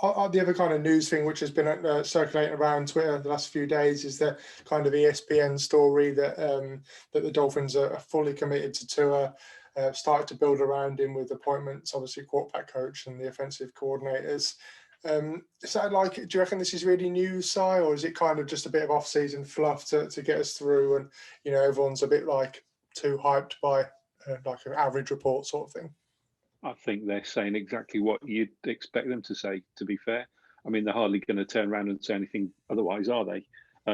The other kind of news thing which has been circulating around Twitter the last few days is the kind of ESPN story that that the Dolphins are fully committed to Tua, started to build around him with appointments, obviously quarterback coach and the offensive coordinators. Is that like, do you reckon this is really news, Si, or is it kind of just a bit of off-season fluff to get us through, and everyone's a bit like too hyped by like an average report sort of thing? I think they're saying exactly what you'd expect them to say, to be fair. I mean, they're hardly going to turn around and say anything otherwise, are they?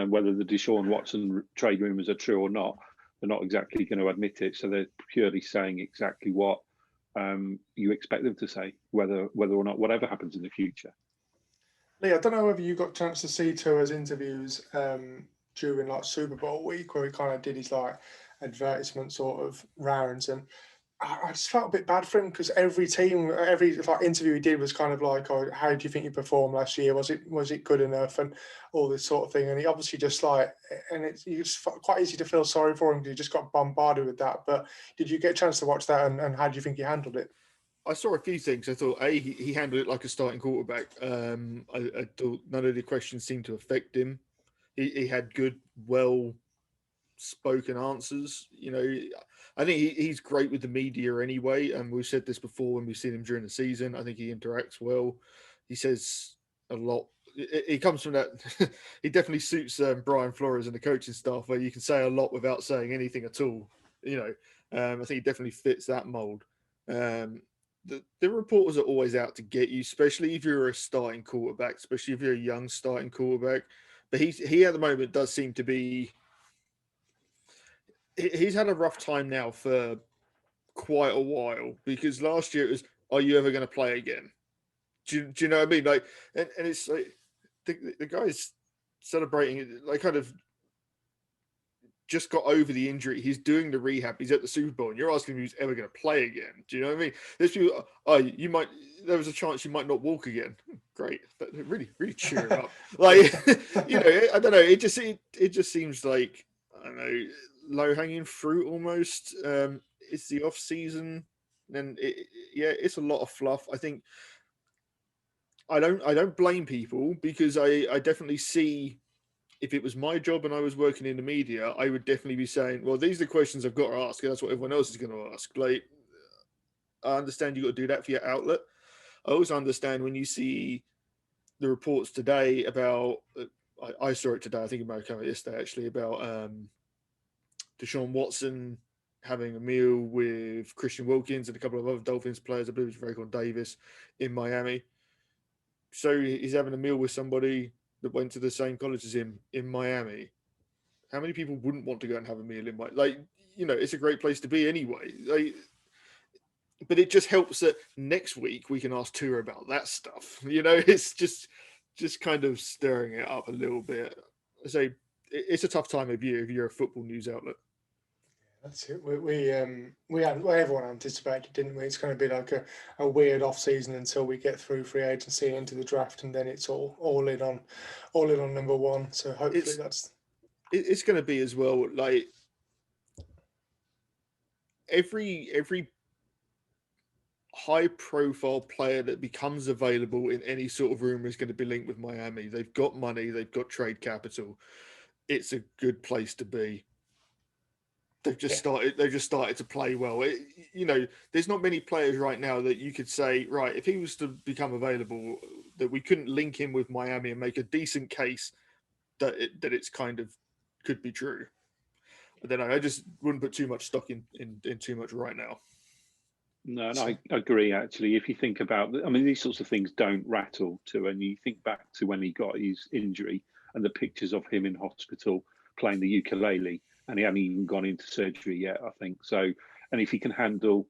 Whether the Deshaun Watson trade rumours are true or not, they're not exactly going to admit it. So they're purely saying exactly what you expect them to say, whether or not, whatever happens in the future. Lee, I don't know whether you got a chance to see Tua's interviews during like Super Bowl week, where he kind of did his like advertisement sort of rounds, and I just felt a bit bad for him because every like interview he did was kind of like, "Oh, how do you think you performed last year? Was it good enough?" and all this sort of thing. And he obviously just like, and it's quite easy to feel sorry for him because he just got bombarded with that. But did you get a chance to watch that, and how do you think he handled it? I saw a few things. I thought, he handled it like a starting quarterback. I thought none of the questions seemed to affect him. He had good, well-spoken answers. I think he's great with the media anyway. And we've said this before when we've seen him during the season. I think he interacts well. He says a lot. He comes from that. He definitely suits Brian Flores and the coaching staff, where you can say a lot without saying anything at all. I think he definitely fits that mold. The reporters are always out to get you, especially if you're a starting quarterback, especially if you're a young starting quarterback. But he at the moment does seem to be. He's had a rough time now for quite a while, because last year it was, "Are you ever going to play again?" Do you know what I mean? Like, and it's like the guy's celebrating, like, kind of just got over the injury. He's doing the rehab. He's at the Super Bowl, and you're asking him who's ever going to play again. Do you know what I mean? There's people, you might. There was a chance you might not walk again. Great, but really, really cheer him up. Like, I don't know. It just seems like, I don't know, low hanging fruit almost. It's the off season, and it's a lot of fluff. I think I don't blame people, because I definitely see. If it was my job and I was working in the media, I would definitely be saying, well, these are the questions I've got to ask, and that's what everyone else is going to ask. Like, I understand you've got to do that for your outlet. I also understand when you see the reports today about, I saw it today, I think it might have come out yesterday actually, about Deshaun Watson having a meal with Christian Wilkins and a couple of other Dolphins players, I believe it was Raekwon Davis, in Miami. So he's having a meal with somebody that went to the same college as him in Miami. How many people wouldn't want to go and have a meal in Miami? Like, it's a great place to be anyway. Like, but it just helps that next week we can ask Tua about that stuff. It's just kind of stirring it up a little bit. I say it's a tough time of year if you're a football news outlet. That's it. Everyone anticipated, didn't we? It's going to be like a weird off season until we get through free agency and into the draft, and then it's all in on number one. So hopefully it's going to be as well. Like, every high profile player that becomes available in any sort of rumor is going to be linked with Miami. They've got money, they've got trade capital. It's a good place to be. They've just started to play well. There's not many players right now that you could say, right, if he was to become available, that we couldn't link him with Miami and make a decent case that it's kind of could be true. I don't know. I just wouldn't put too much stock in too much right now. No, I agree, actually. If you think about, these sorts of things don't rattle to, and you think back to when he got his injury and the pictures of him in hospital playing the ukulele, and he hadn't even gone into surgery yet, I think. So, and if he can handle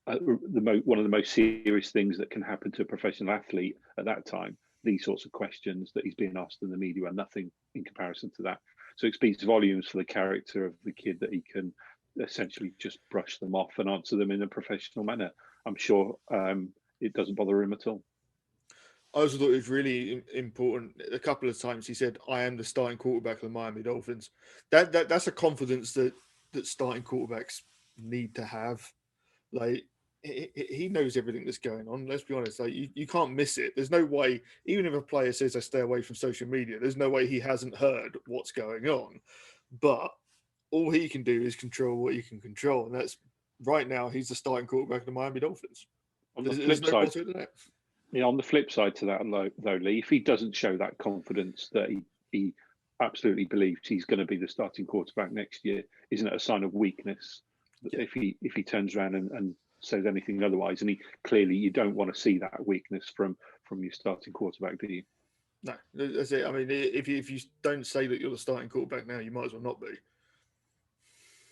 one of the most serious things that can happen to a professional athlete at that time, these sorts of questions that he's being asked in the media are nothing in comparison to that. So it speaks volumes for the character of the kid that he can essentially just brush them off and answer them in a professional manner. I'm sure it doesn't bother him at all. I also thought it was really important. A couple of times he said, "I am the starting quarterback of the Miami Dolphins." That's a confidence that starting quarterbacks need to have. Like, he knows everything that's going on. Let's be honest, like you can't miss it. There's no way, even if a player says I stay away from social media, there's no way he hasn't heard what's going on. But all he can do is control what he can control, and that's right now he's the starting quarterback of the Miami Dolphins. On the flip side, on the flip side to that, though, Lee, if he doesn't show that confidence that he absolutely believes he's going to be the starting quarterback next year, isn't it a sign of weakness? Yeah. If he turns around and says anything otherwise, and you don't want to see that weakness from your starting quarterback, do you? No, that's it. I mean, if you don't say that you're the starting quarterback now, you might as well not be.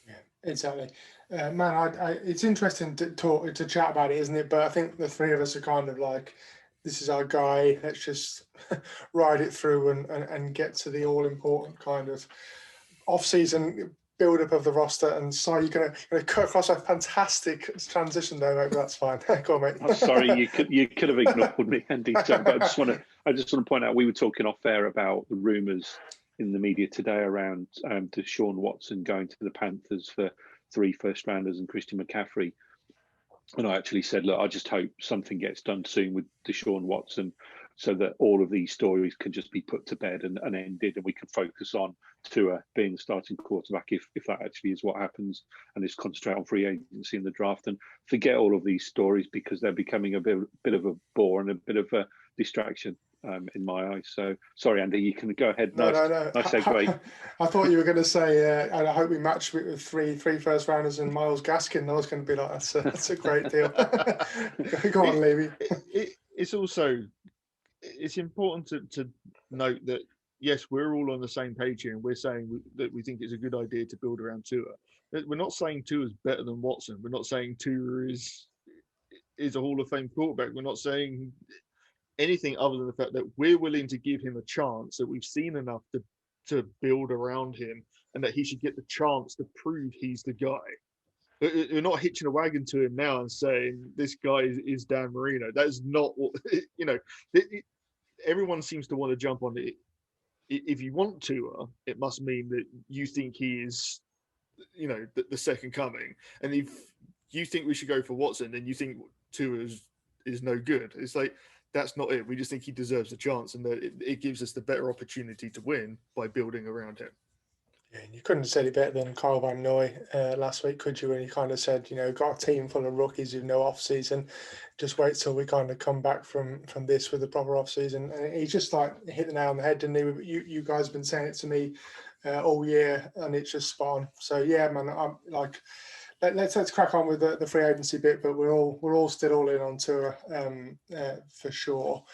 Yeah, exactly. Man, it's interesting to chat about it, isn't it? But I think the three of us are kind of like, this is our guy. Let's just ride it through and get to the all important kind of off-season build-up of the roster. And sorry, you're going to cut across a fantastic transition there, mate. But that's fine. Go on, mate. I'm sorry, you could have ignored me, Andy. So, but I just want to point out, we were talking off air about the rumours in the media today around Deshaun Watson going to the Panthers for 3 first-rounders and Christian McCaffrey. And I actually said, look, I just hope something gets done soon with Deshaun Watson so that all of these stories can just be put to bed and ended, and we can focus on Tua being the starting quarterback if that actually is what happens, and just concentrate on free agency in the draft and forget all of these stories because they're becoming a bit of a bore and a bit of a distraction in my eyes. So sorry, Andy, you can go ahead. No. Nice segue. I thought you were going to say, and I hope we match with three first rounders and Myles Gaskin. I was going to be like, that's a great deal. Go on, Levy. It's also, it's important to note that, yes, we're all on the same page here, and we're saying that we think it's a good idea to build around Tua. We're not saying Tua is better than Watson. We're not saying Tua is a Hall of Fame quarterback. We're not saying anything other than the fact that we're willing to give him a chance, that we've seen enough to build around him, and that he should get the chance to prove he's the guy. We're not hitching a wagon to him now and saying this guy is Dan Marino. That is not what, everyone seems to want to jump on it. If you want Tua, it must mean that you think he is, the second coming. And if you think we should go for Watson, then you think Tua is no good. It's like, that's not it. We just think he deserves a chance, and that it gives us the better opportunity to win by building around him. Yeah, you couldn't have said it better than Kyle Van Noy last week, could you? When he kind of said, got a team full of rookies with no off season. Just wait till we kind of come back from this with a proper off season. And he just hit the nail on the head, didn't he? You guys have been saying it to me all year, and it's just spot on. So yeah, man, I'm like, let's crack on with the free agency bit, but we're all still all in on Tua for sure.